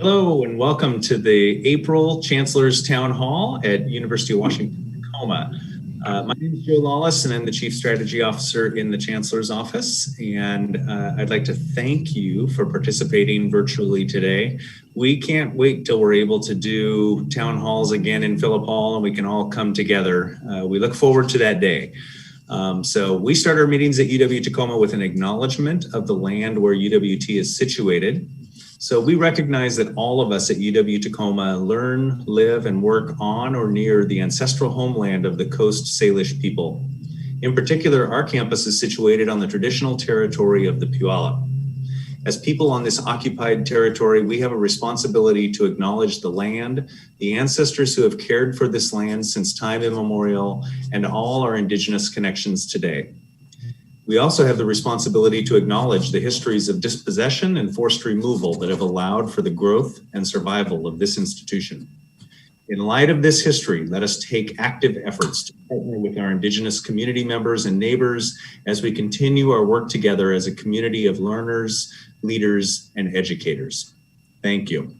Hello and welcome to the April Chancellor's Town Hall at University of Washington, Tacoma. My name is Joe Lawless and I'm the Chief Strategy Officer in the Chancellor's Office. And I'd like to thank you for participating virtually today. We can't wait till we're able to do town halls again in Phillip Hall and we can all come together. We look forward to that day. So we start our meetings at UW Tacoma with an acknowledgement of the land where UWT is situated. So we recognize that all of us at UW Tacoma learn, live, and work on or near the ancestral homeland of the Coast Salish people. In particular, our campus is situated on the traditional territory of the Puyallup. As people on this occupied territory, we have a responsibility to acknowledge the land, the ancestors who have cared for this land since time immemorial, and all our Indigenous connections today. We also have the responsibility to acknowledge the histories of dispossession and forced removal that have allowed for the growth and survival of this institution. In light of this history, let us take active efforts to partner with our Indigenous community members and neighbors as we continue our work together as a community of learners, leaders, and educators. Thank you.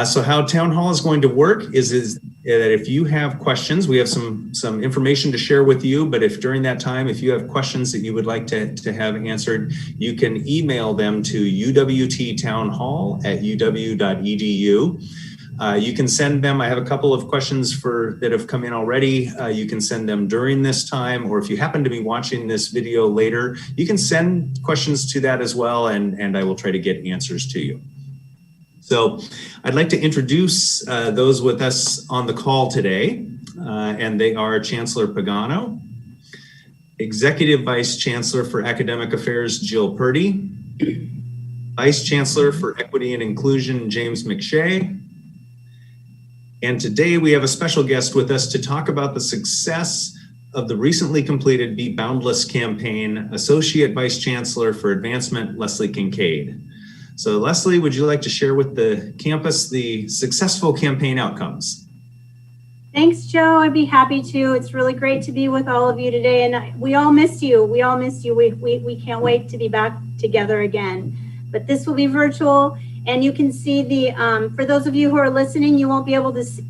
So how Town Hall is going to work is that if you have questions, we have some information to share with you, but if during that time, if you have questions that you would like to have answered, you can email them to uwttownhall@uw.edu. You can send them, I have a couple of questions that have come in already. You can send them during this time, or if you happen to be watching this video later, you can send questions to that as well, and I will try to get answers to you. So I'd like to introduce those with us on the call today, and they are Chancellor Pagano, Executive Vice Chancellor for Academic Affairs, Jill Purdy, Vice Chancellor for Equity and Inclusion, James McShay, and today we have a special guest with us to talk about the success of the recently completed Be Boundless campaign, Associate Vice Chancellor for Advancement, Leslie Kincaid. So Leslie, would you like to share with the campus the successful campaign outcomes? Thanks, Joe. I'd be happy to. It's really great to be with all of you today. And we all missed you. We all missed you. We can't wait to be back together again. But this will be virtual. And you can see the, for those of you who are listening, you won't be able to see,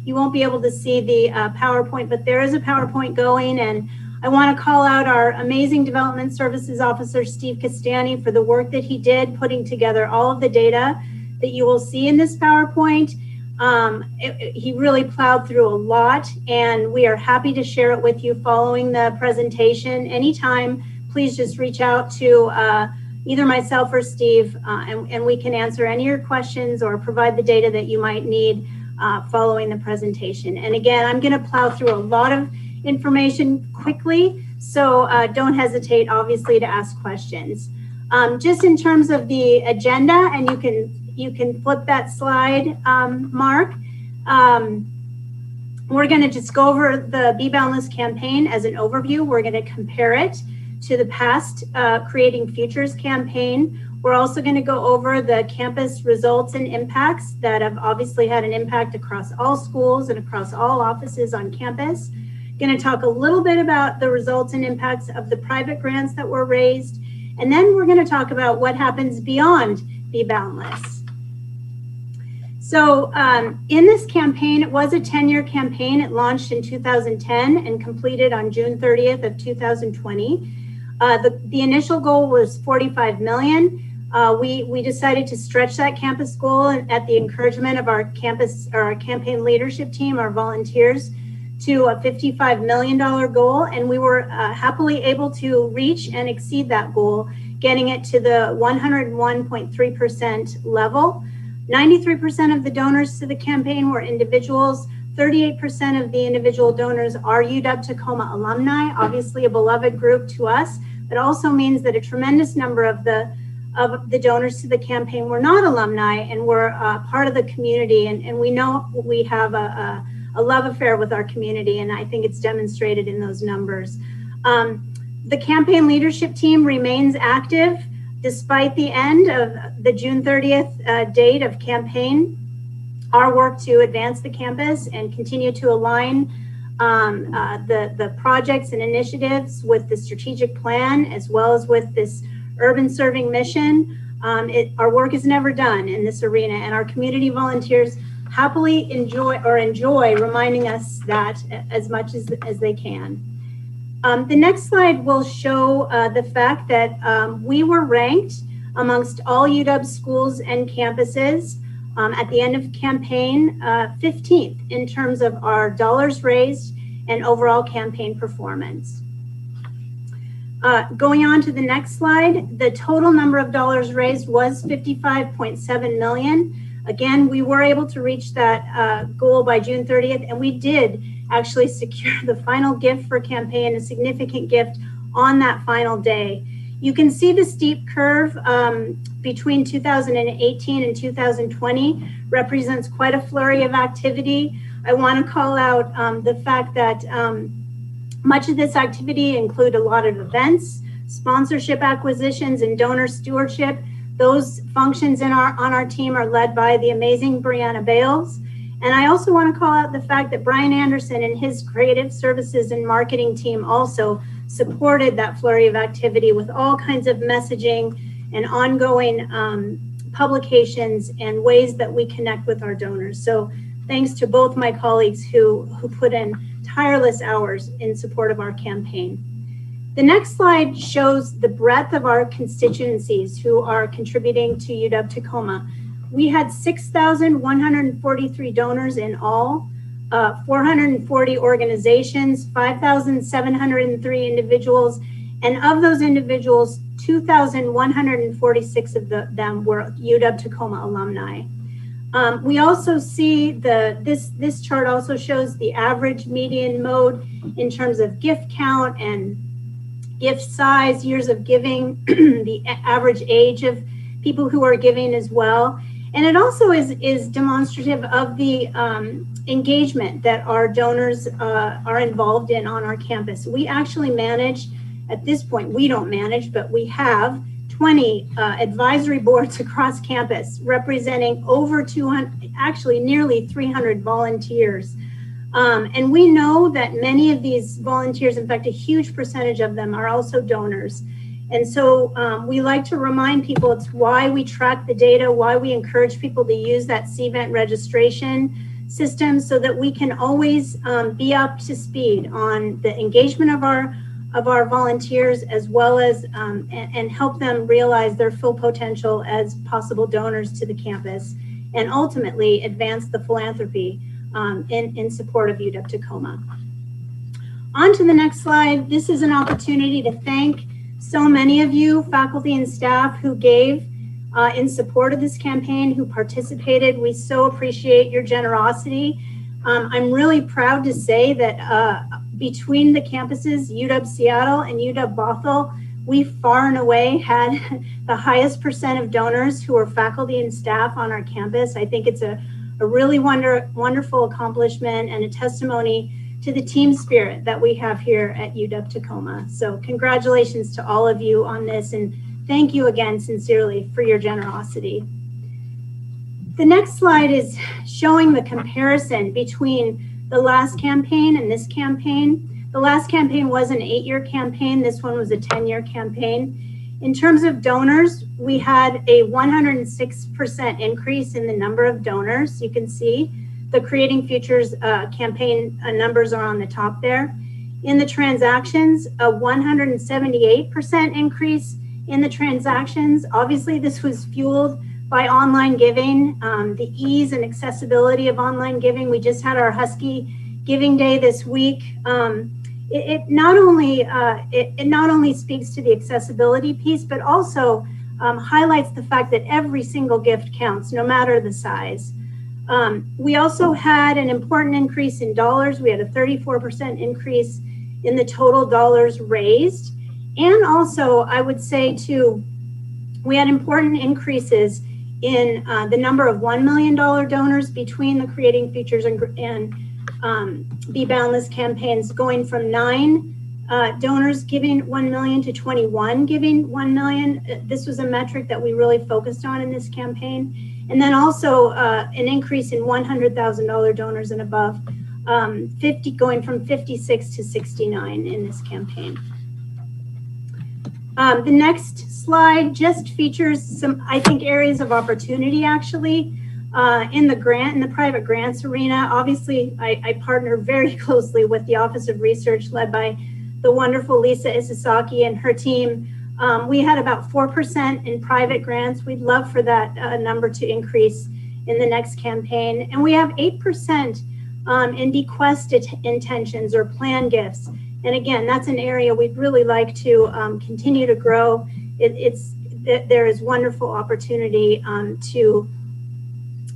you won't be able to see the PowerPoint, but there is a PowerPoint going. And I want to call out our amazing Development Services Officer, Steve Castani, for the work that he did putting together all of the data that you will see in this PowerPoint. He really plowed through a lot, and we are happy to share it with you following the presentation. Anytime, please just reach out to either myself or Steve, and we can answer any of your questions or provide the data that you might need following the presentation. And again, I'm going to plow through a lot of information quickly, so don't hesitate, obviously, to ask questions. Just in terms of the agenda, and you can flip that slide, Mark. We're going to just go over the Be Boundless campaign as an overview. We're going to compare it to the past Creating Futures campaign. We're also going to go over the campus results and impacts that have obviously had an impact across all schools and across all offices on campus. Going to talk a little bit about the results and impacts of the private grants that were raised. And then we're going to talk about what happens beyond Be Boundless. So in this campaign, it was a 10-year campaign. It launched in 2010 and completed on June 30th of 2020. The initial goal was 45 million. We decided to stretch that campus goal at the encouragement of our campaign leadership team, our volunteers, to a $55 million goal, and we were happily able to reach and exceed that goal, getting it to the 101.3% level. 93% of the donors to the campaign were individuals. 38% of the individual donors are UW Tacoma alumni, obviously a beloved group to us, but also means that a tremendous number of the donors to the campaign were not alumni and were part of the community, and we know we have a love affair with our community, and I think it's demonstrated in those numbers. The campaign leadership team remains active despite the end of the June 30th date of campaign. Our work to advance the campus and continue to align the projects and initiatives with the strategic plan, as well as with this urban serving mission, Our work is never done in this arena, and our community volunteers happily enjoy reminding us that as much as they can. The next slide will show the fact that we were ranked amongst all UW schools and campuses at the end of campaign 15th in terms of our dollars raised and overall campaign performance. Going on to the next slide, the total number of dollars raised was $55.7 million. Again, we were able to reach that goal by June 30th, and we did actually secure the final gift for campaign, a significant gift on that final day. You can see the steep curve between 2018 and 2020 represents quite a flurry of activity. I want to call out the fact that much of this activity include a lot of events, sponsorship acquisitions, and donor stewardship. Those functions on our team are led by the amazing Brianna Bales. And I also want to call out the fact that Brian Anderson and his creative services and marketing team also supported that flurry of activity with all kinds of messaging and ongoing publications and ways that we connect with our donors. So thanks to both my colleagues who put in tireless hours in support of our campaign. The next slide shows the breadth of our constituencies who are contributing to UW Tacoma. We had 6,143 donors in all, 440 organizations, 5,703 individuals, and of those individuals, 2,146 of them were UW Tacoma alumni. We also see this chart also shows the average median mode in terms of gift count and gift size, years of giving, the average age of people who are giving as well. And it also is demonstrative of the engagement that our donors are involved in on our campus. We actually manage, at this point, we don't manage, but we have 20 advisory boards across campus representing over 200, actually nearly 300 volunteers. And we know that many of these volunteers, in fact, a huge percentage of them are also donors. And so we like to remind people it's why we track the data, why we encourage people to use that CVent registration system so that we can always be up to speed on the engagement of our volunteers, as well as and help them realize their full potential as possible donors to the campus, and ultimately advance the philanthropy in support of UW Tacoma. On to the next slide. This is an opportunity to thank so many of you, faculty and staff, who gave in support of this campaign, who participated. We so appreciate your generosity. I'm really proud to say that between the campuses, UW Seattle and UW Bothell, we far and away had the highest percent of donors who are faculty and staff on our campus. I think it's a really wonderful accomplishment and a testimony to the team spirit that we have here at UW Tacoma. So congratulations to all of you on this, and thank you again sincerely for your generosity. The next slide is showing the comparison between the last campaign and this campaign. The last campaign was an 8-year campaign. This one was a 10-year campaign. In terms of donors, we had a 106% increase in the number of donors. You can see the Creating Futures campaign numbers are on the top there. In the transactions, a 178% increase in the transactions. Obviously, this was fueled by online giving, the ease and accessibility of online giving. We just had our Husky Giving Day this week. It not only speaks to the accessibility piece, but also highlights the fact that every single gift counts, no matter the size. We also had an important increase in dollars. We had a 34% increase in the total dollars raised. And also, I would say too, we had important increases in the number of $1 million donors between the Creating Futures and Be Boundless campaigns, going from 9 donors giving 1 million to 21 giving 1 million. This was a metric that we really focused on in this campaign. And then also an increase in $100,000 donors and above, going from 56 to 69 in this campaign. The next slide just features some, I think, areas of opportunity actually in the private grants arena. Obviously, I partner very closely with the Office of Research led by the wonderful Lisa Isasaki and her team. We had about 4% in private grants. We'd love for that number to increase in the next campaign. And we have 8% in bequest intentions or plan gifts. And again, that's an area we'd really like to continue to grow. There is wonderful opportunity to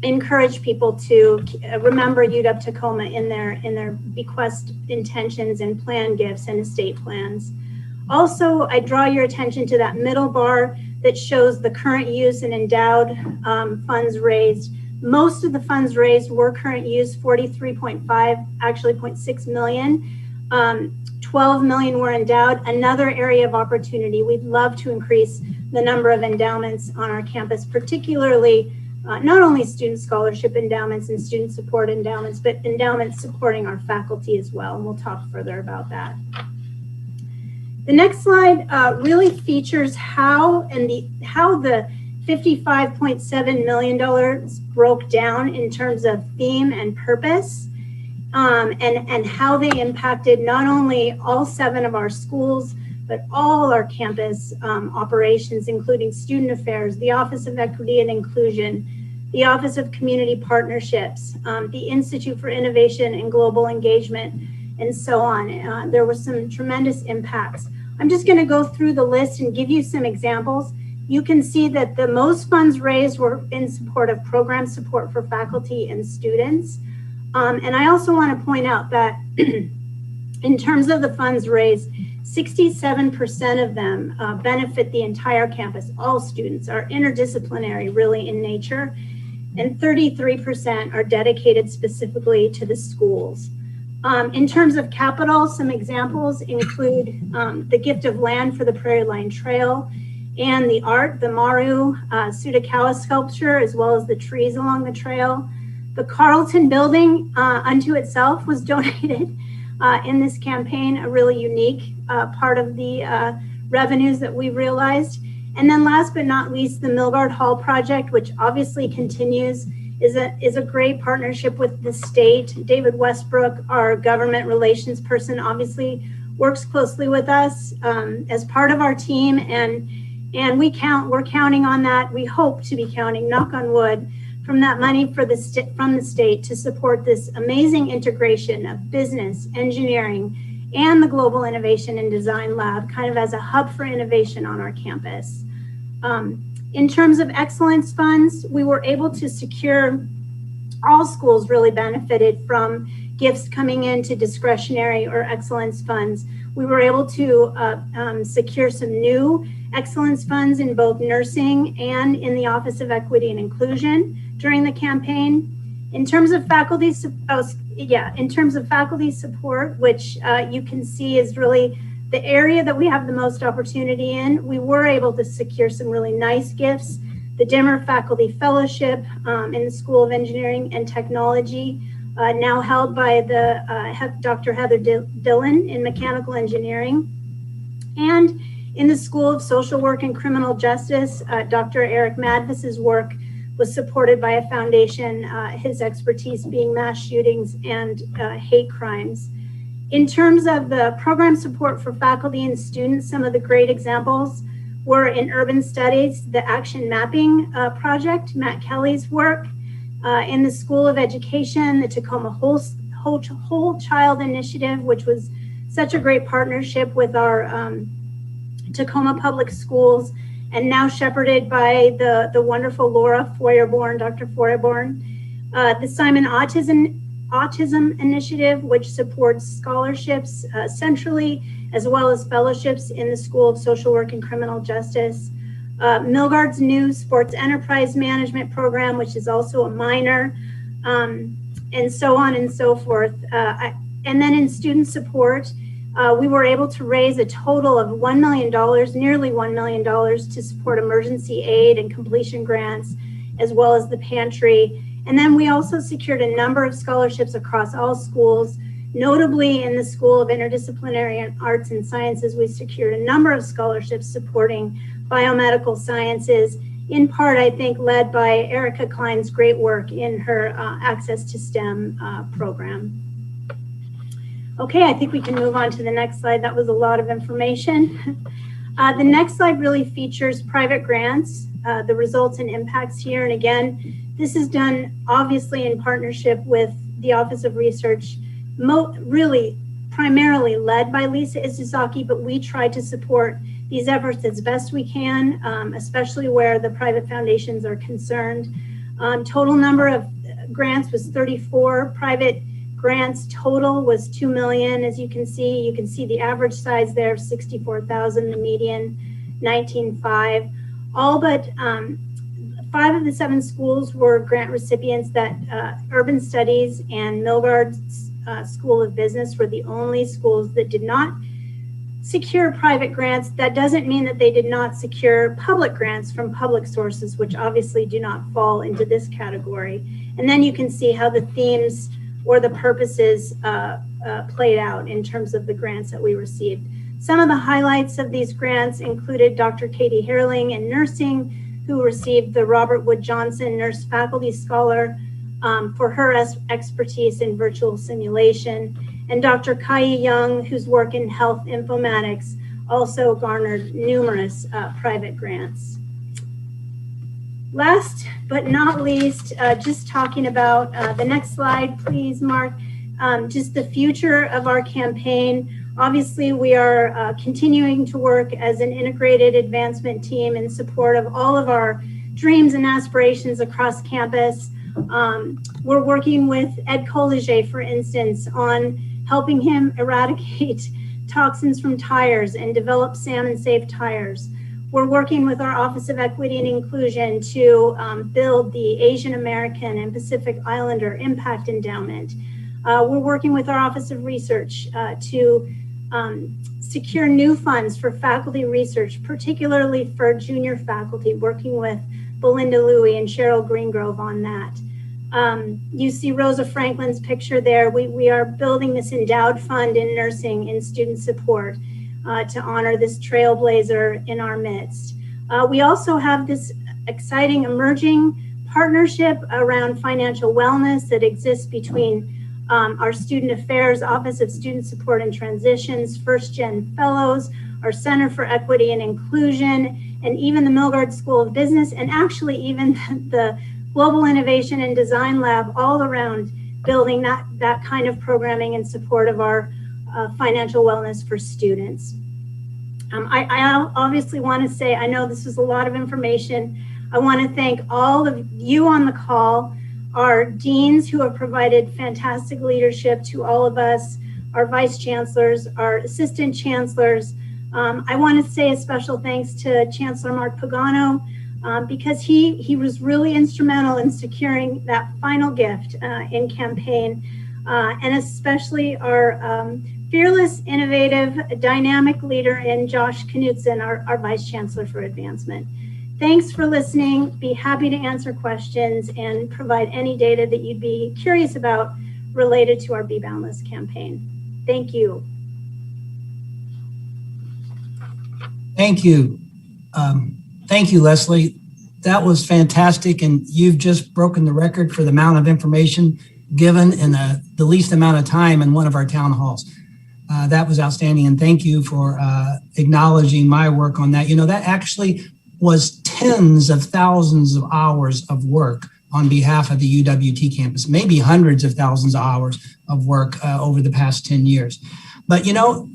encourage people to remember UW-Tacoma in their bequest intentions and plan gifts and estate plans. Also, I draw your attention to that middle bar that shows the current use and endowed funds raised. Most of the funds raised were current use, 43.5, actually 0.6 million. 12 million were endowed. Another area of opportunity. We'd love to increase the number of endowments on our campus, particularly not only student scholarship endowments and student support endowments, but endowments supporting our faculty as well. And we'll talk further about that. The next slide really features how the $55.7 million broke down in terms of theme and purpose, and how they impacted not only all 7 of our schools, but all our campus operations, including student affairs, the Office of Equity and Inclusion, the Office of Community Partnerships, the Institute for Innovation and Global Engagement, and so on. There were some tremendous impacts. I'm just going to go through the list and give you some examples. You can see that the most funds raised were in support of program support for faculty and students. And I also want to point out that in terms of the funds raised, 67% of them benefit the entire campus. All students are interdisciplinary really in nature, and 33% are dedicated specifically to the schools. In terms of capital, some examples include the gift of land for the Prairie Line Trail and the art, the Maru Tsutakawa sculpture, as well as the trees along the trail. The Carlton building unto itself was donated in this campaign, a really unique part of the revenues that we realized. And then last but not least, the Milgard Hall project, which obviously continues, is a great partnership with the state. David Westbrook, our government relations person, obviously works closely with us as part of our team, and we're counting on that. We hope to be counting, knock on wood, from that money from the state to support this amazing integration of business, engineering, and the Global Innovation and Design Lab, kind of as a hub for innovation on our campus. In terms of excellence funds, we were able to secure, all schools really benefited from gifts coming into discretionary or excellence funds. We were able to secure some new excellence funds in both nursing and in the Office of Equity and Inclusion during the campaign. In terms of faculty, support, which you can see is really the area that we have the most opportunity in, we were able to secure some really nice gifts. The Dimmer Faculty Fellowship in the School of Engineering and Technology, now held by the Dr. Heather Dillon in Mechanical Engineering. And in the School of Social Work and Criminal Justice, Dr. Eric Madvis's work was supported by a foundation, his expertise being mass shootings and hate crimes. In terms of the program support for faculty and students, some of the great examples were in urban studies, the Action Mapping Project, Matt Kelly's work, in the School of Education, the Tacoma Whole Child Initiative, which was such a great partnership with our Tacoma Public Schools, and now shepherded by the wonderful Laura Feuerborn, Dr. Feuerborn. The Simon Autism Initiative, which supports scholarships centrally, as well as fellowships in the School of Social Work and Criminal Justice. Milgard's new Sports Enterprise Management Program, which is also a minor, and so on and so forth. And then in student support, we were able to raise a total of $1 million, nearly $1 million, to support emergency aid and completion grants, as well as the pantry. And then we also secured a number of scholarships across all schools. Notably in the School of Interdisciplinary Arts and Sciences, we secured a number of scholarships supporting biomedical sciences, in part, I think, led by Erica Klein's great work in her Access to STEM program. Okay, I think we can move on to the next slide. That was a lot of information. The next slide really features private grants, the results and impacts here. And again, this is done obviously in partnership with the Office of Research, really primarily led by Lisa Isizaki, but we try to support these efforts as best we can, especially where the private foundations are concerned. Total number of grants was 34. Private grants total was 2 million. As you can see the average size there of 64,000, the median 19.5. All but 5 of the 7 schools were grant recipients. That Urban Studies and Milgard School of Business were the only schools that did not secure private grants. That doesn't mean that they did not secure public grants from public sources, which obviously do not fall into this category. And then you can see how the themes or the purposes played out in terms of the grants that we received. Some of the highlights of these grants included Dr. Katie Herling in nursing, who received the Robert Wood Johnson Nurse Faculty Scholar for her expertise in virtual simulation, and Dr. Kai Young, whose work in health informatics also garnered numerous private grants. Last but not least, just talking about the next slide, please, Mark, just the future of our campaign. Obviously, we are continuing to work as an integrated advancement team in support of all of our dreams and aspirations across campus. We're working with Ed Colliger, for instance, on helping him eradicate toxins from tires and develop salmon-safe tires. We're working with our Office of Equity and Inclusion to build the Asian American and Pacific Islander Impact Endowment. We're working with our Office of Research to secure new funds for faculty research, particularly for junior faculty, working with Belinda Louie and Cheryl Greengrove on that. You see Rosa Franklin's picture there. We are building this endowed fund in nursing in student support to honor this trailblazer in our midst. We also have this exciting emerging partnership around financial wellness that exists between our Student Affairs Office of Student Support and Transitions, First Gen Fellows, our Center for Equity and Inclusion, and even the Milgard School of Business, and actually even the Global Innovation and Design Lab, all around building that kind of programming in support of our financial wellness for students. I obviously want to say, I know this is a lot of information. I want to thank all of you on the call, our deans who have provided fantastic leadership to all of us, our vice chancellors, our assistant chancellors. I want to say a special thanks to Chancellor Mark Pagano, because he was really instrumental in securing that final gift in campaign, and especially our fearless, innovative, dynamic leader in Josh Knutson, our Vice Chancellor for Advancement. Thanks for listening. Be happy to answer questions and provide any data that you'd be curious about related to our Be Boundless campaign. Thank you. Thank you. Thank you, Leslie. That was fantastic, and you've just broken the record for the amount of information given in the least amount of time in one of our town halls. That was outstanding, and thank you for acknowledging my work on that. You know, that actually was tens of thousands of hours of work on behalf of the UWT campus, maybe hundreds of thousands of hours of work over the past 10 years. But, you know,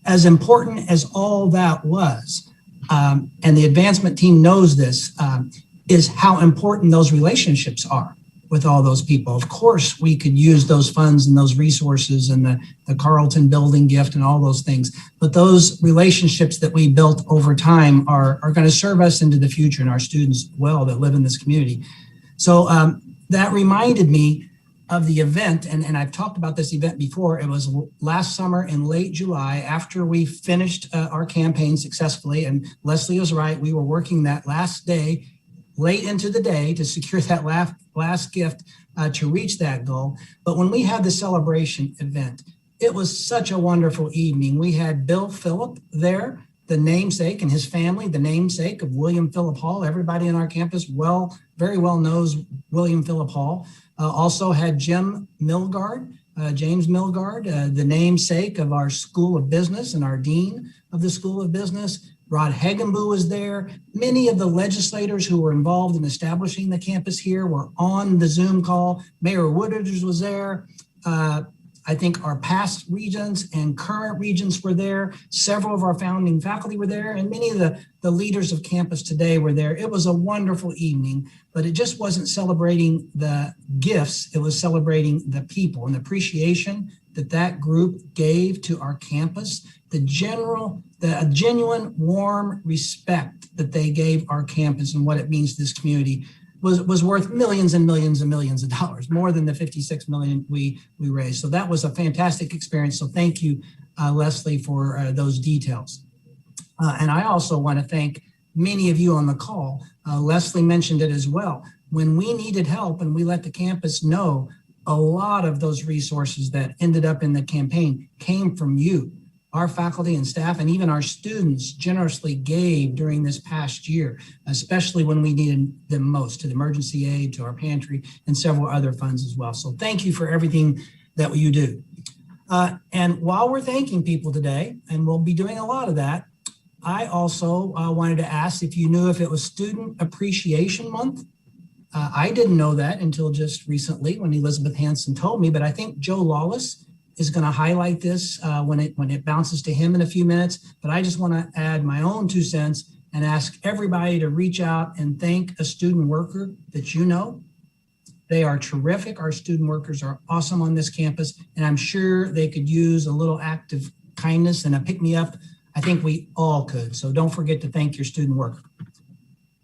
as important as all that was, and the advancement team knows this, is how important those relationships are with all those people. Of course, we could use those funds and those resources and the Carlton building gift and all those things, but those relationships that we built over time are going to serve us into the future and our students well that live in this community. So that reminded me of the event, and I've talked about this event before. It was last summer in late July after we finished our campaign successfully, and Leslie was right, we were working that last day, late into the day, to secure that last gift to reach that goal. But when we had the celebration event, it was such a wonderful evening. We had Bill Phillip there, the namesake and his family, the namesake of William Phillip Hall. Everybody on our campus very well knows William Phillip Hall. Also had James Milgard, the namesake of our School of Business and our dean of the School of Business. Rod Hagenbu was there. Many of the legislators who were involved in establishing the campus here were on the Zoom call. Mayor Woodridge was there. I think our past regents and current regents were there. Several of our founding faculty were there, and many of the leaders of campus today were there. It was a wonderful evening, but it just wasn't celebrating the gifts. It was celebrating the people and the appreciation that group gave to our campus, the genuine warm respect that they gave our campus and what it means to this community was worth millions and millions and millions of dollars, more than the 56 million we raised. So that was a fantastic experience. So thank you, Leslie, for those details. And I also want to thank many of you on the call. Leslie mentioned it as well. When we needed help and we let the campus know, a lot of those resources that ended up in the campaign came from you. Our faculty and staff and even our students generously gave during this past year, especially when we needed them most, to the emergency aid, to our pantry, and several other funds as well. So thank you for everything that you do. And while we're thanking people today, and we'll be doing a lot of that, I also wanted to ask if you knew if it was Student Appreciation Month. I didn't know that until just recently when Elizabeth Hanson told me, but I think Joe Lawless is going to highlight this when it bounces to him in a few minutes. But I just want to add my own 2 cents and ask everybody to reach out and thank a student worker that you know. They are terrific. Our student workers are awesome on this campus, and I'm sure they could use a little act of kindness and a pick-me-up. I think we all could. So don't forget to thank your student worker.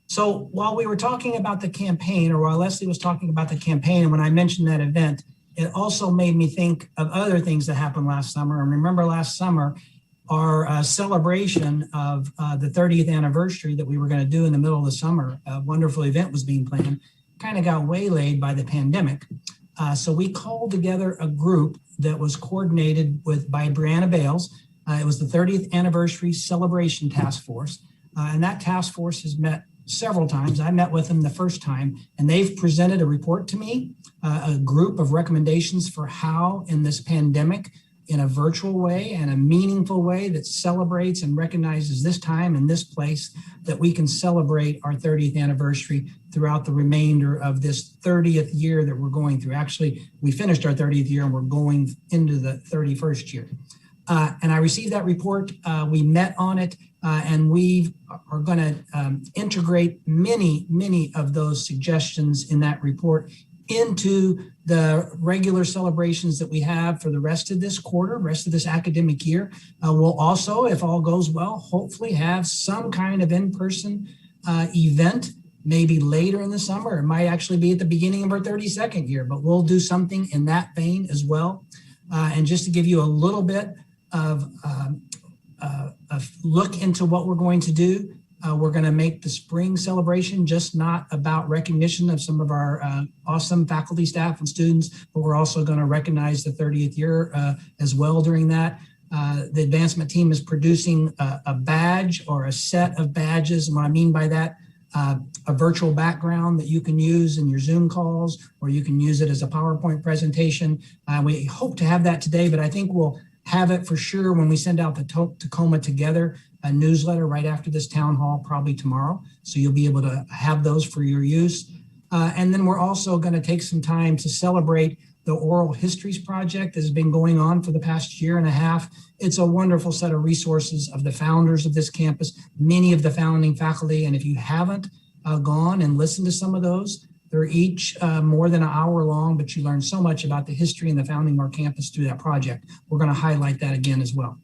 So while we were talking about the campaign, or while Leslie was talking about the campaign, and when I mentioned that event, it also made me think of other things that happened last summer. And remember last summer, our celebration of the 30th anniversary that we were going to do in the middle of the summer, a wonderful event was being planned, kind of got waylaid by the pandemic. So we called together a group that was coordinated by Brianna Bales. It was the 30th anniversary celebration task force. And that task force has met several times. I met with them the first time, and they've presented a report to me, a group of recommendations for how in this pandemic, in a virtual way and a meaningful way that celebrates and recognizes this time and this place, that we can celebrate our 30th anniversary throughout the remainder of this 30th year that we're going through. Actually, we finished our 30th year and we're going into the 31st year. And I received that report. We met on it, and we are going to integrate many of those suggestions in that report into the regular celebrations that we have for the rest of this quarter, rest of this academic year. We'll also, if all goes well, hopefully have some kind of in-person event, maybe later in the summer. It might actually be at the beginning of our 32nd year, but we'll do something in that vein as well. And just to give you a little bit of a look into what we're going to do, we're going to make the spring celebration just not about recognition of some of our awesome faculty, staff, and students, but we're also going to recognize the 30th year as well during that. The advancement team is producing a badge or a set of badges. And what I mean by that, a virtual background that you can use in your Zoom calls, or you can use it as a PowerPoint presentation. We hope to have that today, but I think we'll have it for sure when we send out the Tacoma Together newsletter right after this town hall, probably tomorrow. So you'll be able to have those for your use. And then we're also going to take some time to celebrate the Oral Histories Project that has been going on for the past year and a half. It's a wonderful set of resources of the founders of this campus, many of the founding faculty. And if you haven't gone and listened to some of those, they're each more than an hour long, but you learn so much about the history and the founding of our campus through that project. We're going to highlight that again as well.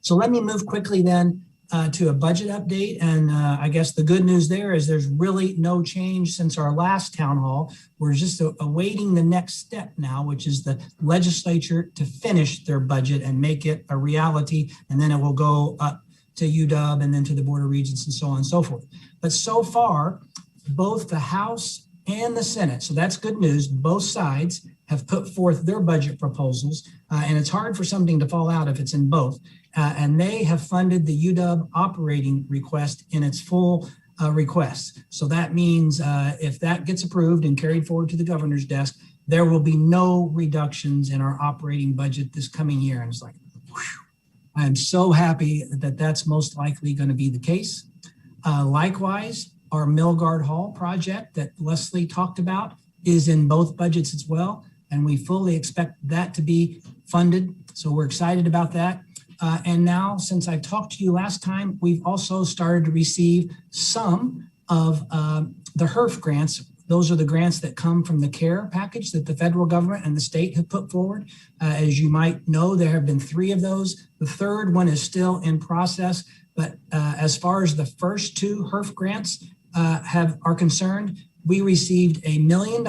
So let me move quickly then to a budget update. And I guess the good news there is there's really no change since our last town hall. We're just awaiting the next step now, which is the legislature to finish their budget and make it a reality. And then it will go up to UW and then to the Board of Regents and so on and so forth. But so far, both the House and the Senate, so that's good news, both sides have put forth their budget proposals, and it's hard for something to fall out if it's in both. And they have funded the UW operating request in its full request. So that means if that gets approved and carried forward to the governor's desk, there will be no reductions in our operating budget this coming year. And it's like, whew, I'm so happy that that's most likely going to be the case. Likewise, our Milgard Hall project that Leslie talked about is in both budgets as well, and we fully expect that to be funded. So we're excited about that. And now, since I talked to you last time, we've also started to receive some of the HERF grants. Those are the grants that come from the CARE package that the federal government and the state have put forward. As you might know, there have been 3 of those. The third one is still in process. But as far as the first 2 HERF grants are concerned, we received $1 million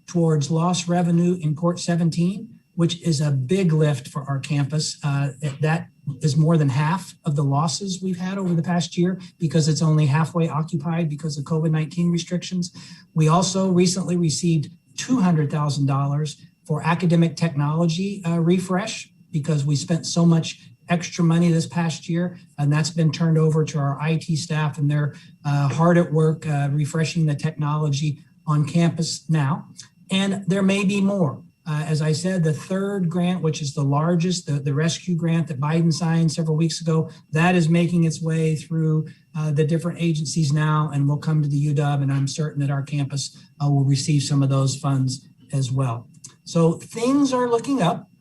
towards lost revenue in Court 17, which is a big lift for our campus. That is more than half of the losses we've had over the past year because it's only halfway occupied because of COVID-19 restrictions. We also recently received $200,000 for academic technology refresh because we spent so much extra money this past year, and that's been turned over to our IT staff, and they're hard at work refreshing the technology on campus now. And there may be more. As I said, the third grant, which is the largest, the rescue grant that Biden signed several weeks ago, that is making its way through the different agencies now and will come to the UW, and I'm certain that our campus will receive some of those funds as well. So things are looking up.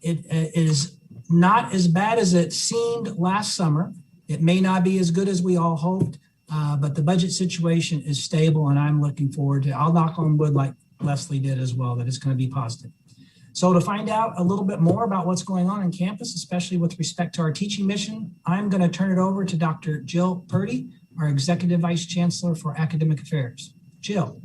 It is not as bad as it seemed last summer. It may not be as good as we all hoped, but the budget situation is stable, and I'm looking forward to, I'll knock on wood like Leslie did as well, that it's going to be positive. So to find out a little bit more about what's going on in campus, especially with respect to our teaching mission, I'm going to turn it over to Dr. Jill Purdy, our Executive Vice Chancellor for Academic Affairs. Jill.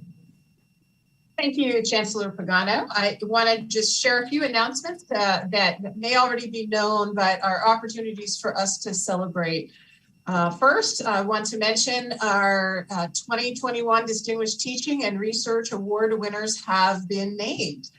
Thank you, Chancellor Pagano. I want to just share a few announcements that may already be known, but are opportunities for us to celebrate. First, I want to mention our 2021 Distinguished Teaching and Research Award winners have been named.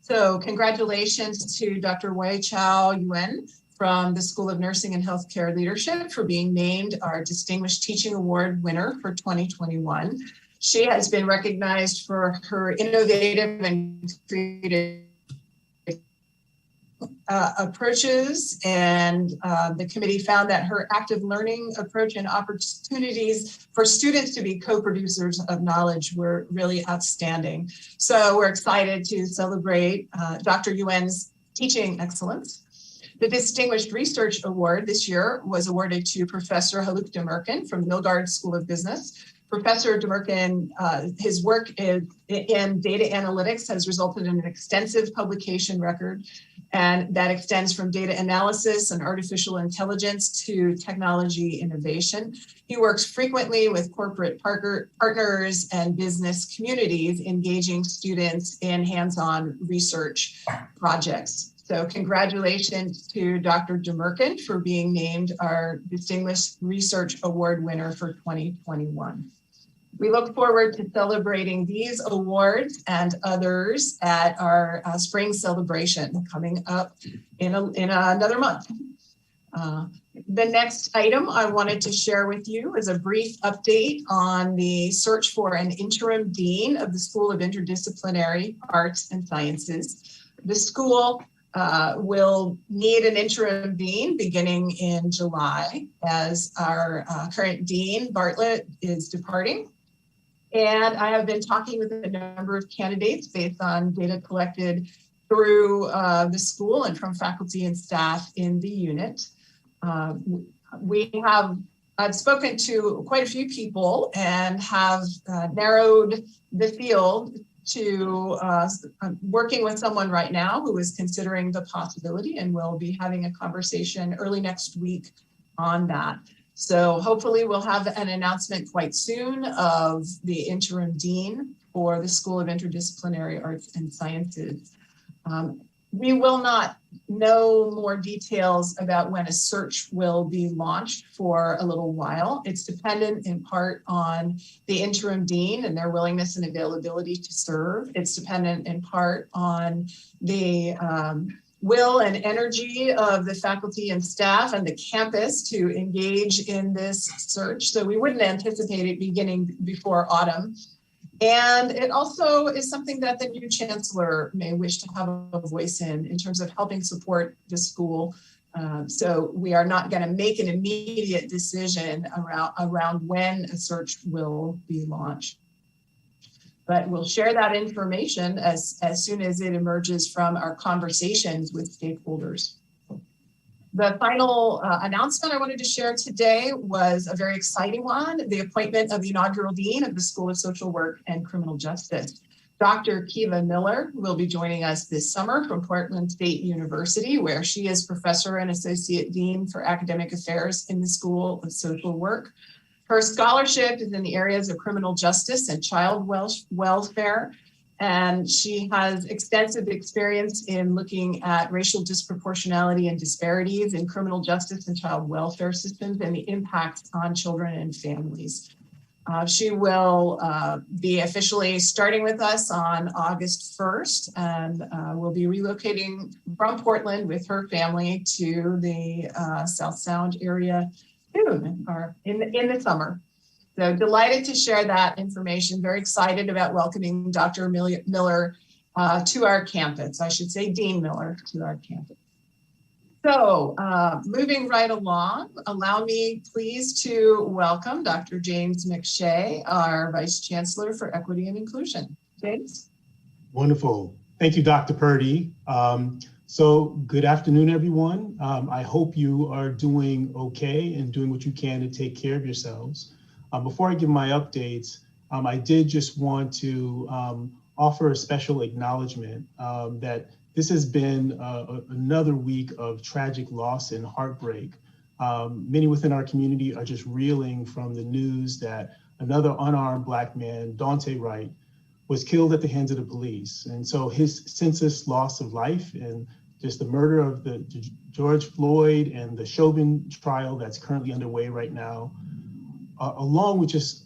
So congratulations to Dr. Wei Chao Yuen from the School of Nursing and Healthcare Leadership for being named our Distinguished Teaching Award winner for 2021. She has been recognized for her innovative and creative approaches, and the committee found that her active learning approach and opportunities for students to be co-producers of knowledge were really outstanding. So we're excited to celebrate Dr. Yuen's teaching excellence. The Distinguished Research Award this year was awarded to Professor Haluk Demirkan from Milgard School of Business. Professor Demirkan, his work in data analytics has resulted in an extensive publication record, and that extends from data analysis and artificial intelligence to technology innovation. He works frequently with corporate partners and business communities, engaging students in hands-on research projects. So congratulations to Dr. Demirkan for being named our Distinguished Research Award winner for 2021. We look forward to celebrating these awards and others at our spring celebration coming up in another month. The next item I wanted to share with you is a brief update on the search for an interim dean of the School of Interdisciplinary Arts and Sciences. The school will need an interim dean beginning in July as our current dean, Bartlett, is departing. And I have been talking with a number of candidates based on data collected through the school and from faculty and staff in the unit. I've spoken to quite a few people and have narrowed the field to working with someone right now who is considering the possibility, and we'll be having a conversation early next week on that. So hopefully we'll have an announcement quite soon of the interim dean for the School of Interdisciplinary Arts and Sciences. We will not know more details about when a search will be launched for a little while. It's dependent in part on the interim dean and their willingness and availability to serve. It's dependent in part on the will and energy of the faculty and staff and the campus to engage in this search. So we wouldn't anticipate it beginning before autumn. And it also is something that the new chancellor may wish to have a voice in terms of helping support the school. So we are not going to make an immediate decision around when a search will be launched. But we'll share that information as soon as it emerges from our conversations with stakeholders. The final announcement I wanted to share today was a very exciting one, the appointment of the inaugural dean of the School of Social Work and Criminal Justice. Dr. Kiva Miller will be joining us this summer from Portland State University, where she is professor and associate dean for academic affairs in the School of Social Work. Her scholarship is in the areas of criminal justice and child welfare. And she has extensive experience in looking at racial disproportionality and disparities in criminal justice and child welfare systems and the impacts on children and families. She will be officially starting with us on August 1st and will be relocating from Portland with her family to the South Sound area soon, or in the summer. So delighted to share that information. Very excited about welcoming Dr. Miller to our campus. I should say Dean Miller to our campus. So moving right along, allow me please to welcome Dr. James McShay, our Vice Chancellor for Equity and Inclusion. James? Wonderful. Thank you, Dr. Purdy. So good afternoon, everyone. I hope you are doing okay and doing what you can to take care of yourselves. Before I give my updates, I did just want to offer a special acknowledgement that this has been another week of tragic loss and heartbreak. Many within our community are just reeling from the news that another unarmed Black man, Daunte Wright, was killed at the hands of the police. And so his senseless loss of life and just the murder of the George Floyd and the Chauvin trial that's currently underway right now, along with just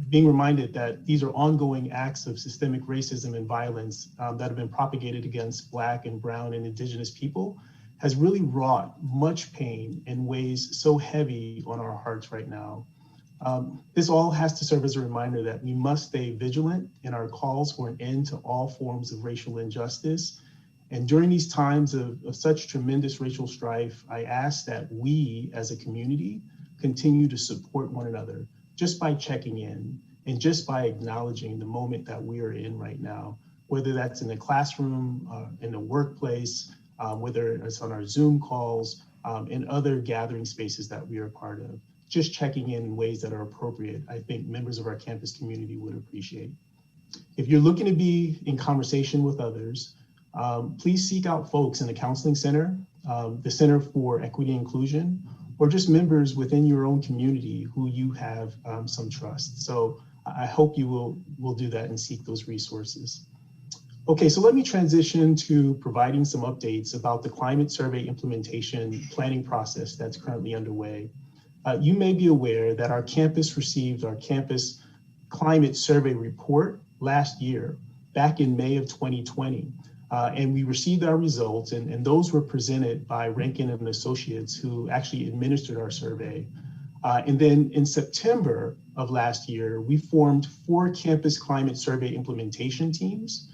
being reminded that these are ongoing acts of systemic racism and violence that have been propagated against Black and Brown and Indigenous people, has really wrought much pain in ways so heavy on our hearts right now. This all has to serve as a reminder that we must stay vigilant in our calls for an end to all forms of racial injustice. And during these times of such tremendous racial strife, I ask that we as a community continue to support one another just by checking in and just by acknowledging the moment that we are in right now, whether that's in the classroom, in the workplace, whether it's on our Zoom calls, and other gathering spaces that we are part of. Just checking in ways that are appropriate, I think members of our campus community would appreciate. If you're looking to be in conversation with others, please seek out folks in the Counseling Center, the Center for Equity and Inclusion, or just members within your own community who you have some trust. So I hope you will do that and seek those resources. Okay, so let me transition to providing some updates about the climate survey implementation planning process that's currently underway. You may be aware that our campus received our campus climate survey report last year, back in May of 2020. And we received our results, and those were presented by Rankin and Associates, who actually administered our survey. And then in September of last year, we formed 4 campus climate survey implementation teams.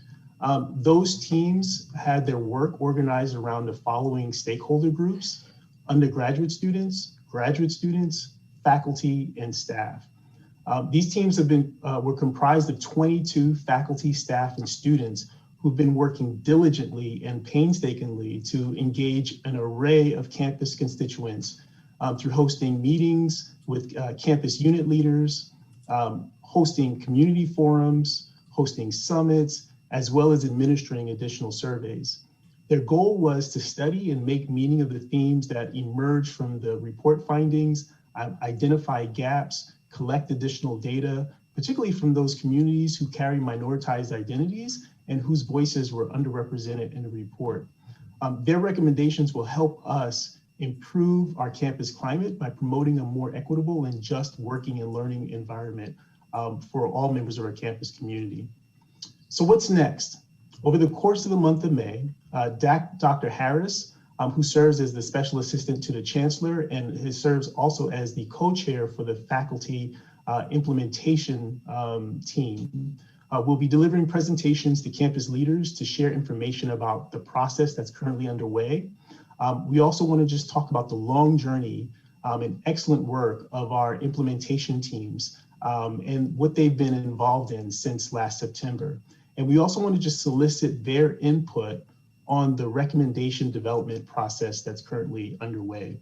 Those teams had their work organized around the following stakeholder groups: undergraduate students, graduate students, faculty, and staff. These teams were comprised of 22 faculty, staff, and students who've been working diligently and painstakingly to engage an array of campus constituents through hosting meetings with campus unit leaders, hosting community forums, hosting summits, as well as administering additional surveys. Their goal was to study and make meaning of the themes that emerged from the report findings, identify gaps, collect additional data, particularly from those communities who carry minoritized identities, and whose voices were underrepresented in the report. Their recommendations will help us improve our campus climate by promoting a more equitable and just working and learning environment for all members of our campus community. So what's next? Over the course of the month of May, Dr. Harris, who serves as the special assistant to the chancellor and serves also as the co-chair for the faculty implementation team, will be delivering presentations to campus leaders to share information about the process that's currently underway. We also want to just talk about the long journey and excellent work of our implementation teams and what they've been involved in since last September. And we also want to just solicit their input on the recommendation development process that's currently underway.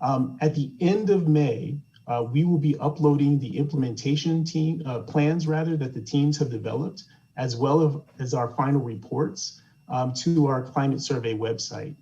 At the end of May, we will be uploading the implementation team plans that the teams have developed, as well as our final reports to our climate survey website.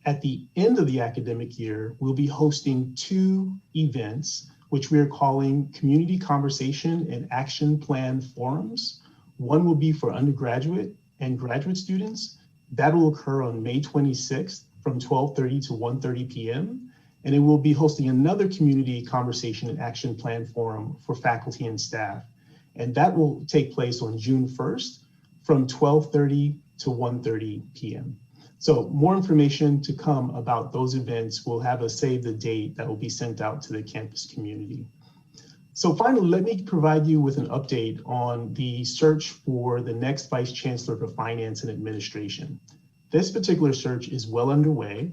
At the end of the academic year, we'll be hosting 2 events, which we are calling Community Conversation and Action Plan Forums. One will be for undergraduate and graduate students. That will occur on May 26th from 12:30 to 1:30 p.m. And it will be hosting another Community Conversation and Action Plan Forum for faculty and staff. And that will take place on June 1st from 12:30 to 1:30 p.m. So more information to come about those events. We'll have a save the date that will be sent out to the campus community. So finally, let me provide you with an update on the search for the next Vice Chancellor for Finance and Administration. This particular search is well underway.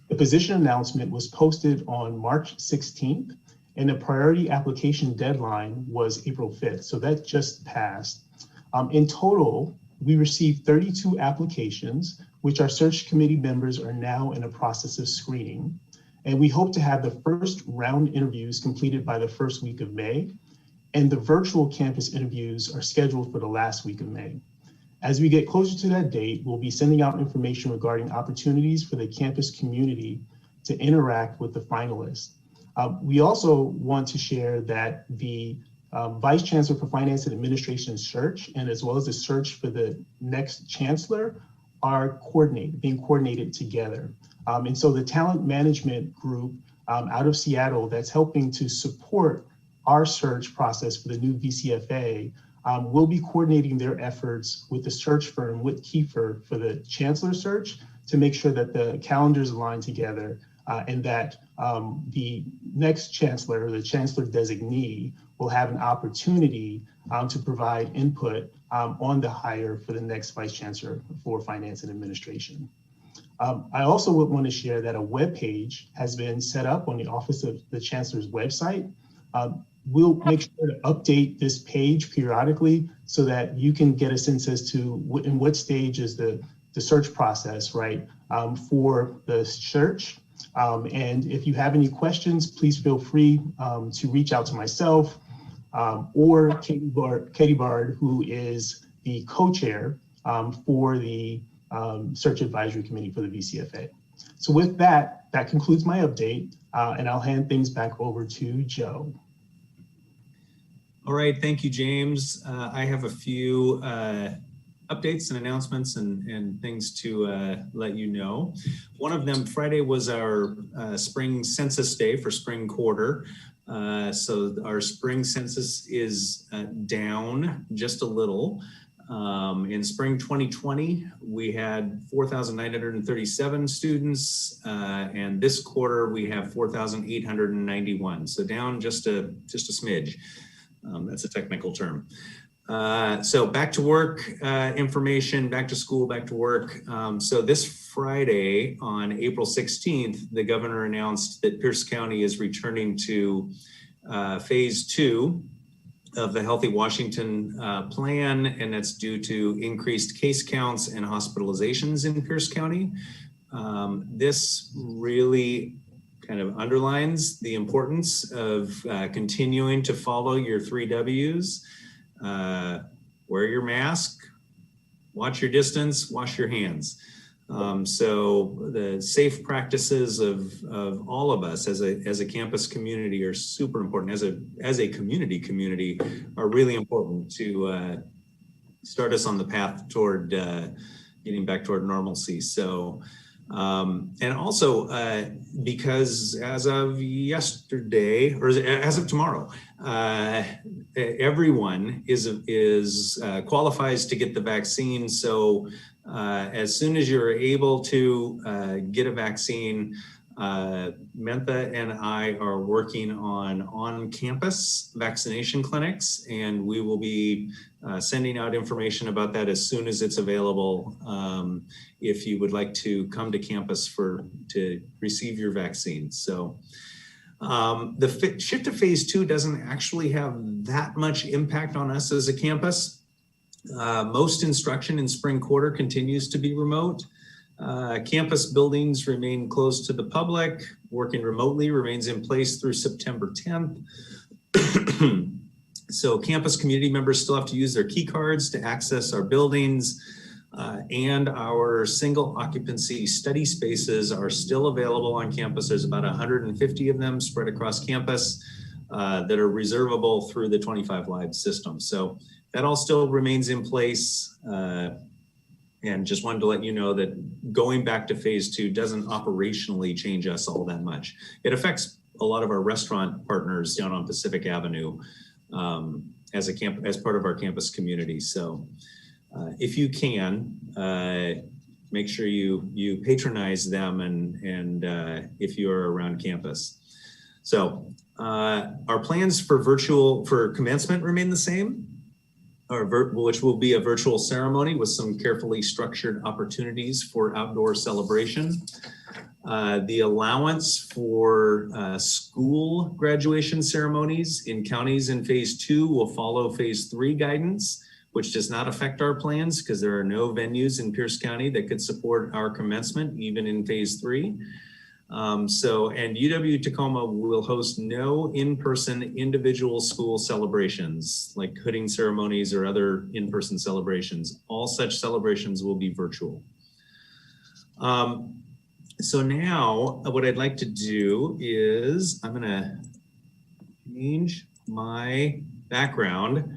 The position announcement was posted on March 16th, and the priority application deadline was April 5th. So that just passed. In total, we received 32 applications, which our search committee members are now in a process of screening. And we hope to have the first round interviews completed by the first week of May, and the virtual campus interviews are scheduled for the last week of May. As we get closer to that date, we'll be sending out information regarding opportunities for the campus community to interact with the finalists. We also want to share that the Vice Chancellor for Finance and Administration search, and as well as the search for the next Chancellor, are being coordinated together. And so the talent management group out of Seattle that's helping to support our search process for the new VCFA will be coordinating their efforts with the search firm, with Kiefer, for the Chancellor search to make sure that the calendars align together and that the next Chancellor, or the Chancellor designee, will have an opportunity to provide input on the hire for the next Vice Chancellor for Finance and Administration. I also would want to share that a web page has been set up on the Office of the Chancellor's website. We'll make sure to update this page periodically so that you can get a sense as to in what stage is the search process, right, for the search. And if you have any questions, please feel free to reach out to myself or Katie Bard, who is the co-chair for the Search Advisory Committee for the VCFA. So with that, that concludes my update, and I'll hand things back over to Joe. All right, thank you, James. I have a few updates and announcements and things to let you know. One of them, Friday, was our spring census day for spring quarter. So our spring census is down just a little. In spring 2020, we had 4,937 students, and this quarter we have 4,891. So down just a smidge. That's a technical term. So back to work information, back to school, back to work. So this Friday on April 16th, the governor announced that Pierce County is returning to phase 2 of the Healthy Washington plan, and that's due to increased case counts and hospitalizations in Pierce County. This really kind of underlines the importance of continuing to follow your 3 W's. Wear your mask, watch your distance, wash your hands. So the safe practices of all of us as a campus community are super important. As a community are really important to start us on the path toward getting back toward normalcy. So, and also because as of yesterday, or as of tomorrow, everyone qualifies to get the vaccine. So as soon as you're able to get a vaccine, Mentha and I are working on-campus vaccination clinics, and we will be sending out information about that as soon as it's available. If you would like to come to campus to receive your vaccine. So the shift to phase 2 doesn't actually have that much impact on us as a campus. Most instruction in spring quarter continues to be remote. Campus buildings remain closed to the public. Working remotely remains in place through September 10th. So campus community members still have to use their key cards to access our buildings, and our single occupancy study spaces are still available on campus. There's about 150 of them spread across campus that are reservable through the 25 Live system. So that all still remains in place. And just wanted to let you know that going back to phase 2 doesn't operationally change us all that much. It affects a lot of our restaurant partners down on Pacific Avenue as part of our campus community. So if you can, make sure you patronize them and if you're around campus. So our plans for commencement remain the same. Which will be a virtual ceremony with some carefully structured opportunities for outdoor celebration. The allowance for school graduation ceremonies in counties in phase 2 will follow phase 3 guidance, which does not affect our plans because there are no venues in Pierce County that could support our commencement even in phase 3. And UW Tacoma will host no in-person individual school celebrations like hooding ceremonies or other in-person celebrations. All such celebrations will be virtual. So now what I'd like to do is I'm gonna change my background,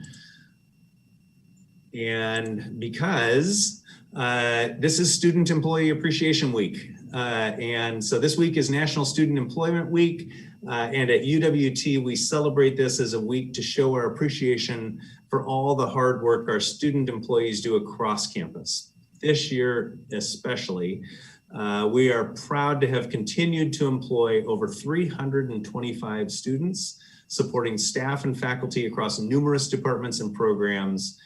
and because this is Student Employee Appreciation Week. And so this week is National Student Employment Week. And at UWT, we celebrate this as a week to show our appreciation for all the hard work our student employees do across campus. This year, especially, we are proud to have continued to employ over 325 students, supporting staff and faculty across numerous departments and programs.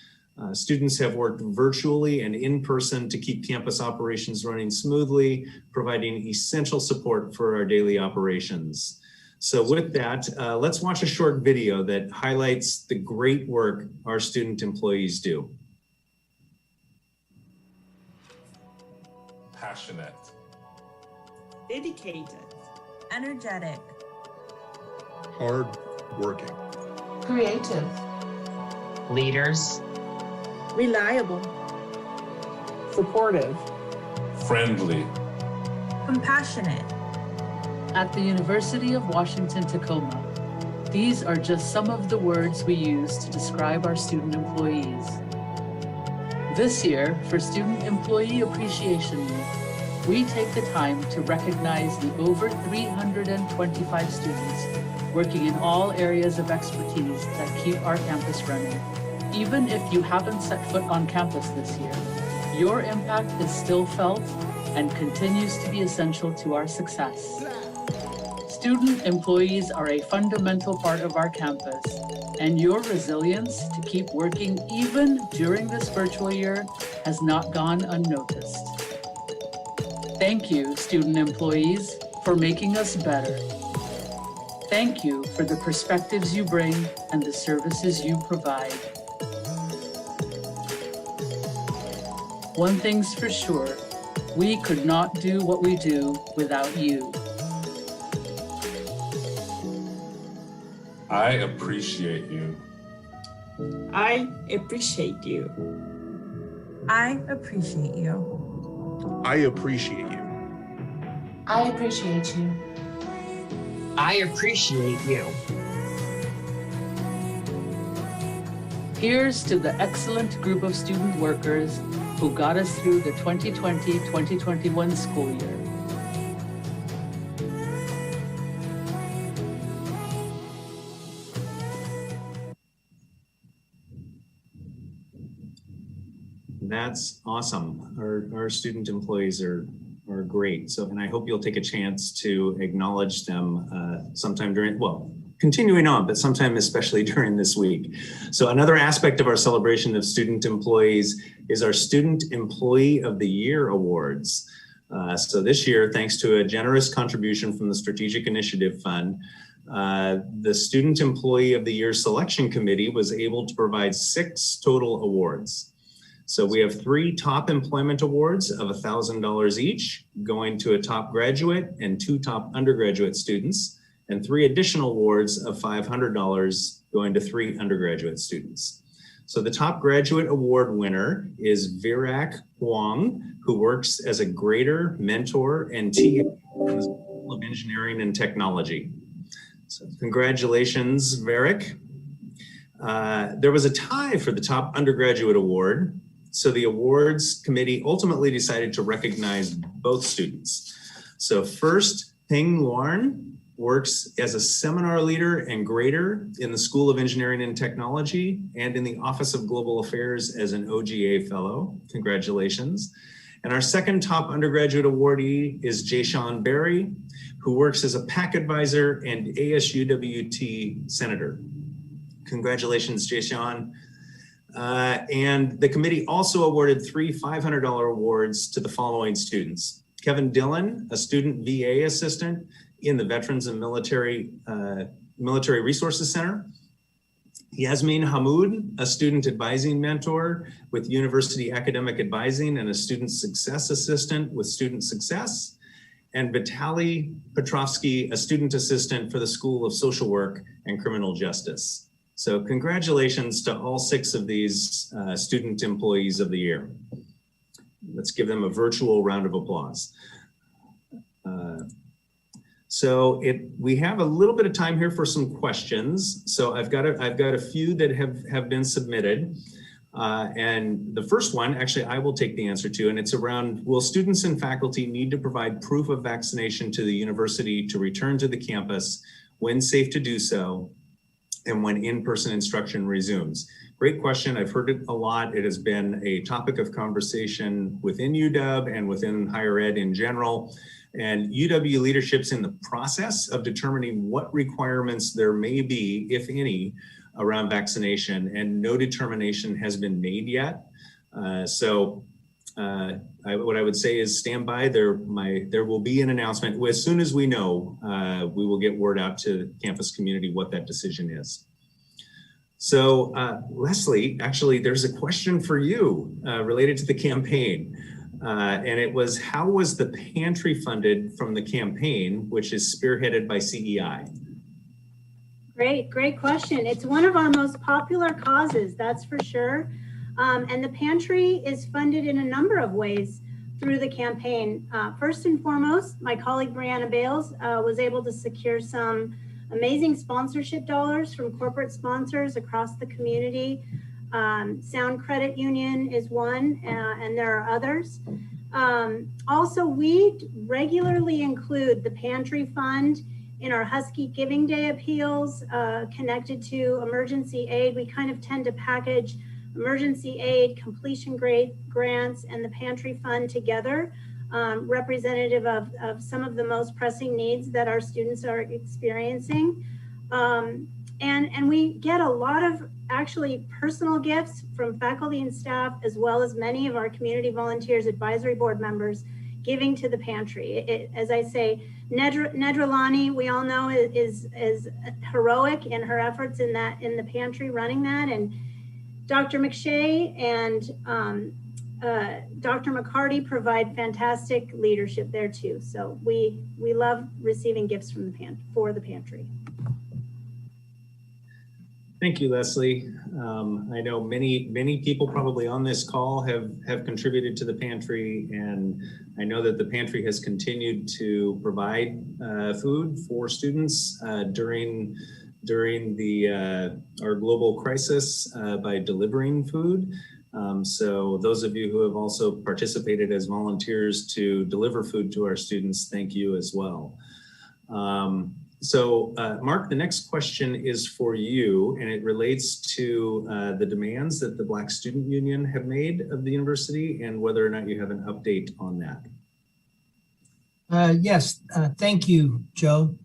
Students have worked virtually and in person to keep campus operations running smoothly, providing essential support for our daily operations. So with that, let's watch a short video that highlights the great work our student employees do. Passionate. Dedicated. Energetic. Hard working. Creative. Leaders. Reliable. Supportive. Friendly. Compassionate. At the University of Washington, Tacoma, these are just some of the words we use to describe our student employees. This year, for Student Employee Appreciation Week, we take the time to recognize the over 325 students working in all areas of expertise that keep our campus running. Even if you haven't set foot on campus this year, your impact is still felt and continues to be essential to our success. Student employees are a fundamental part of our campus, and your resilience to keep working even during this virtual year has not gone unnoticed. Thank you, student employees, for making us better. Thank you for the perspectives you bring and the services you provide. One thing's for sure, we could not do what we do without you. I appreciate you. I appreciate you. I appreciate you. I appreciate you. I appreciate you. I appreciate you. Here's to the excellent group of student workers who got us through the 2020-2021 school year. That's awesome. Our student employees are great. So, and I hope you'll take a chance to acknowledge them sometime during, well, continuing on, but sometime especially during this week. So another aspect of our celebration of student employees is our Student Employee of the Year Awards. So this year, thanks to a generous contribution from the Strategic Initiative Fund, the Student Employee of the Year Selection Committee was able to provide 6 total awards. So we have 3 top employment awards of $1,000 each, going to a top graduate and 2 top undergraduate students, and 3 additional awards of $500 going to 3 undergraduate students. So the top graduate award winner is Virak Huang, who works as a grader, mentor, and TA in the School of Engineering and Technology. So congratulations, Virak. There was a tie for the top undergraduate award. So the awards committee ultimately decided to recognize both students. So first, Peng Luan works as a seminar leader and grader in the School of Engineering and Technology and in the Office of Global Affairs as an OGA fellow. Congratulations. And our second top undergraduate awardee is Jayshawn Berry, who works as a PAC advisor and ASUWT senator. Congratulations, Jayshawn. And the committee also awarded 3 $500 awards to the following students. Kevin Dillon, a student VA assistant in the Veterans and Military Resources Center. Yasmin Hamoud, a student advising mentor with University Academic Advising and a student success assistant with Student Success. And Vitaly Petrovsky, a student assistant for the School of Social Work and Criminal Justice. So congratulations to all 6 of these student employees of the year. Let's give them a virtual round of applause. We have a little bit of time here for some questions. So I've got a few that have been submitted. And the first one, actually, I will take the answer to, and it's around, will students and faculty need to provide proof of vaccination to the university to return to the campus when safe to do so, and when in-person instruction resumes? Great question. I've heard it a lot. It has been a topic of conversation within UW and within higher ed in general. And UW leadership's in the process of determining what requirements there may be, if any, around vaccination, and no determination has been made yet. What I would say is stand by. There will be an announcement. As soon as we know, we will get word out to the campus community what that decision is. So Leslie, actually, there's a question for you related to the campaign. And it was, how was the pantry funded from the campaign, which is spearheaded by CEI? Great question. It's one of our most popular causes, that's for sure. And the pantry is funded in a number of ways through the campaign. First and foremost, my colleague Brianna Bales was able to secure some amazing sponsorship dollars from corporate sponsors across the community. Sound Credit Union is one, and there are others. Also, we regularly include the pantry fund in our Husky Giving Day appeals connected to emergency aid. We kind of tend to package emergency aid, completion grants, and the pantry fund together, representative of some of the most pressing needs that our students are experiencing. And we get a lot of actually personal gifts from faculty and staff, as well as many of our community volunteers, advisory board members, giving to the pantry. As I say, Nedralani, we all know, is heroic in her efforts in the pantry, running that, and Dr. McShay and Dr. McCarty provide fantastic leadership there too. So we love receiving gifts from for the pantry. Thank you, Leslie. I know many people probably on this call have contributed to the pantry, and I know that the pantry has continued to provide food for students during during our global crisis by delivering food. So those of you who have also participated as volunteers to deliver food to our students, thank you as well. Mark, the next question is for you, and it relates to the demands that the Black Student Union have made of the university and whether or not you have an update on that. Yes, thank you, Joe.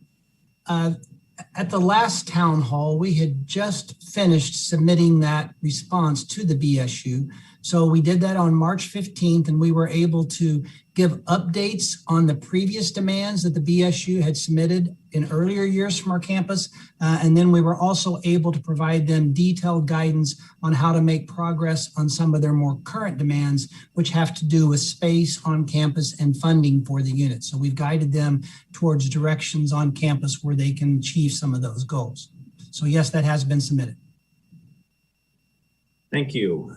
At the last town hall, we had just finished submitting that response to the BSU. So we did that on March 15th, and we were able to give updates on the previous demands that the BSU had submitted in earlier years from our campus. And then we were also able to provide them detailed guidance on how to make progress on some of their more current demands, which have to do with space on campus and funding for the unit. So we've guided them towards directions on campus where they can achieve some of those goals. So yes, that has been submitted. Thank you.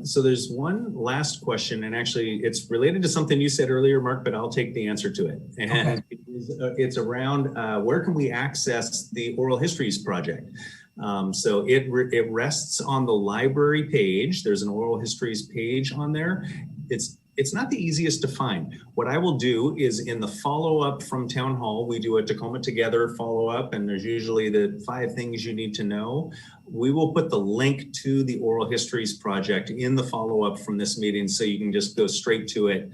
So there's one last question, and actually it's related to something you said earlier, Mark, but I'll take the answer to it. And it's around where can we access the Oral Histories project? So it rests on the library page. There's an Oral Histories page on there. It's not the easiest to find. What I will do is in the follow-up from Town Hall, we do a Tacoma Together follow-up, and there's usually the 5 things you need to know. We will put the link to the Oral Histories project in the follow-up from this meeting so you can just go straight to it.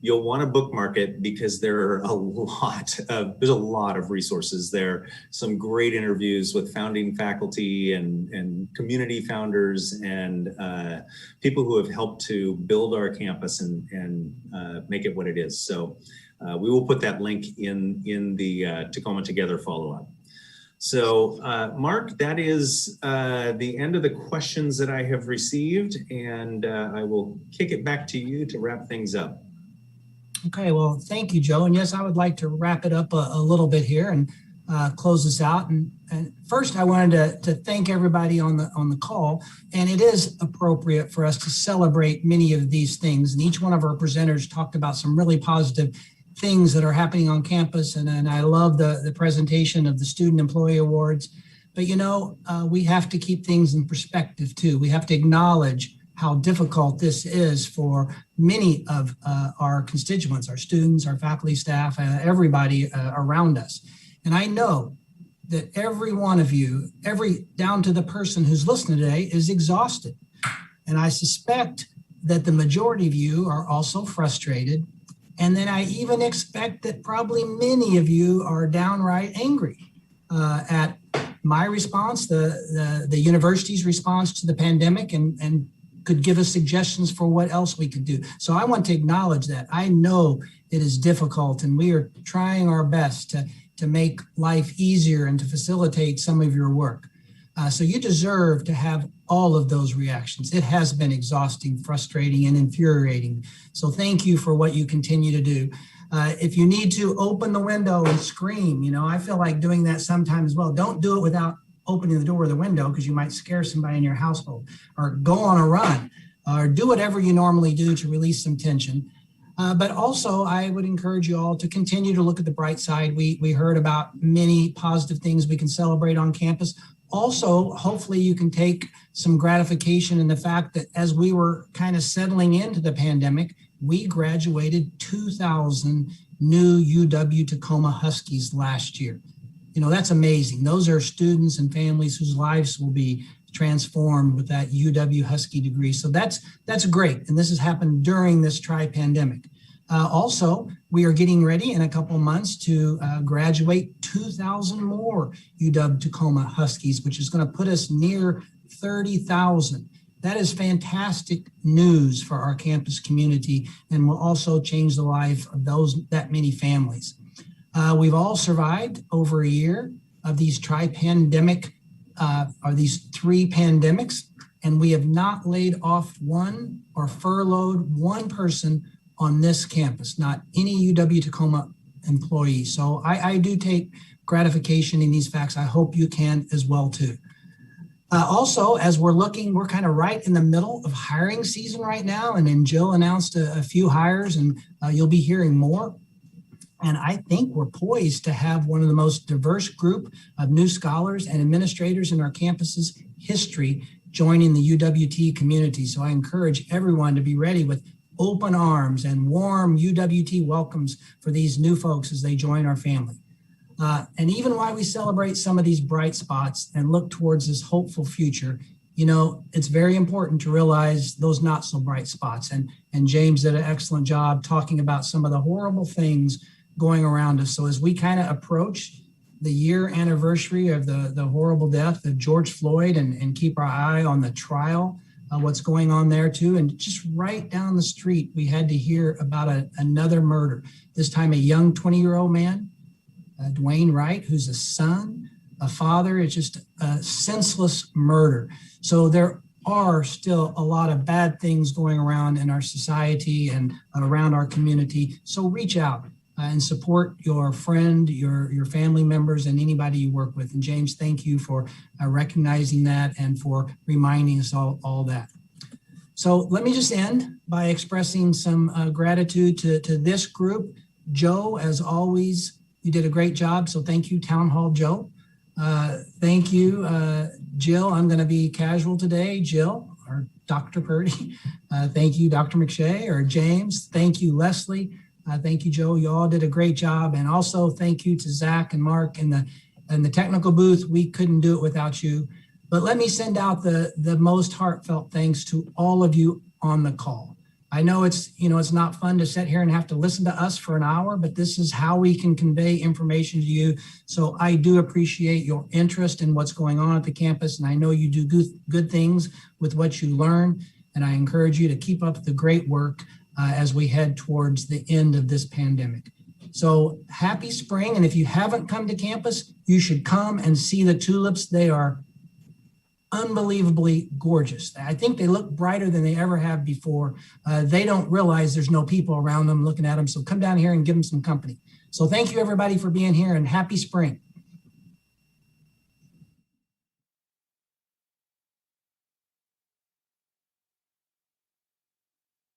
You'll want to bookmark it because there's a lot of resources there. Some great interviews with founding faculty and community founders and people who have helped to build our campus and make it what it is. So we will put that link in the Tacoma Together follow-up. So Mark, that is the end of the questions that I have received, and I will kick it back to you to wrap things up. Okay, well, thank you, Joe. And yes, I would like to wrap it up a little bit here and close this out. And first, I wanted to thank everybody on the call. And it is appropriate for us to celebrate many of these things. And each one of our presenters talked about some really positive things that are happening on campus. And I love the presentation of the Student Employee Awards. But, you know, we have to keep things in perspective, too. We have to acknowledge how difficult this is for many of our constituents, our students, our faculty, staff, everybody around us. And I know that every one of you, down to the person who's listening today, is exhausted. And I suspect that the majority of you are also frustrated. And then I even expect that probably many of you are downright angry at my response, the university's response to the pandemic, and could give us suggestions for what else we could do. So I want to acknowledge that. I know it is difficult, and we are trying our best to make life easier and to facilitate some of your work. So you deserve to have all of those reactions. It has been exhausting, frustrating, and infuriating. So thank you for what you continue to do. If you need to open the window and scream, you know, I feel like doing that sometimes as well. Don't do it without opening the door or the window because you might scare somebody in your household, or go on a run, or do whatever you normally do to release some tension. But also, I would encourage you all to continue to look at the bright side. We heard about many positive things we can celebrate on campus. Also, hopefully you can take some gratification in the fact that as we were kind of settling into the pandemic, we graduated 2,000 new UW-Tacoma Huskies last year. You know, that's amazing. Those are students and families whose lives will be transformed with that UW Husky degree. So that's great. And this has happened during this tri-pandemic. Also, we are getting ready in a couple of months to graduate 2,000 more UW-Tacoma Huskies, which is going to put us near 30,000. That is fantastic news for our campus community and will also change the life of that many families. We've all survived over a year of these tri-pandemic, or these 3 pandemics, and we have not laid off one or furloughed one person on this campus, not any UW-Tacoma employee. So I do take gratification in these facts. I hope you can as well too. Also, as we're kind of right in the middle of hiring season right now, and then Jill announced a few hires, and you'll be hearing more. And I think we're poised to have one of the most diverse group of new scholars and administrators in our campus's history joining the UWT community. So I encourage everyone to be ready with open arms and warm UWT welcomes for these new folks as they join our family. And even while we celebrate some of these bright spots and look towards this hopeful future, you know, it's very important to realize those not so bright spots. And James did an excellent job talking about some of the horrible things going around us. So as we kind of approach the year anniversary of the horrible death of George Floyd and keep our eye on the trial, what's going on there too. And just right down the street, we had to hear about another murder, this time a young 20-year-old man, Dwayne Wright, who's a son, a father. It's just a senseless murder. So there are still a lot of bad things going around in our society and around our community. So reach out and support your friend, your family members, and anybody you work with. And James, thank you for recognizing that and for reminding us all that. So let me just end by expressing some gratitude to this group. Joe, as always, you did a great job. So thank you, Town Hall Joe. Thank you, Jill. I'm going to be casual today. Jill, or Dr. Purdy. Thank you, Dr. McShay, or James. Thank you, Leslie. Thank you, Joe. You all did a great job. And also thank you to Zach and Mark in the technical booth. We couldn't do it without you. But let me send out the most heartfelt thanks to all of you on the call. I know it's not fun to sit here and have to listen to us for an hour, but this is how we can convey information to you. So I do appreciate your interest in what's going on at the campus. And I know you do good things with what you learn. And I encourage you to keep up the great work as we head towards the end of this pandemic. So happy spring. And if you haven't come to campus, you should come and see the tulips. They are unbelievably gorgeous. I think they look brighter than they ever have before. They don't realize there's no people around them looking at them. So come down here and give them some company. So thank you everybody for being here and happy spring.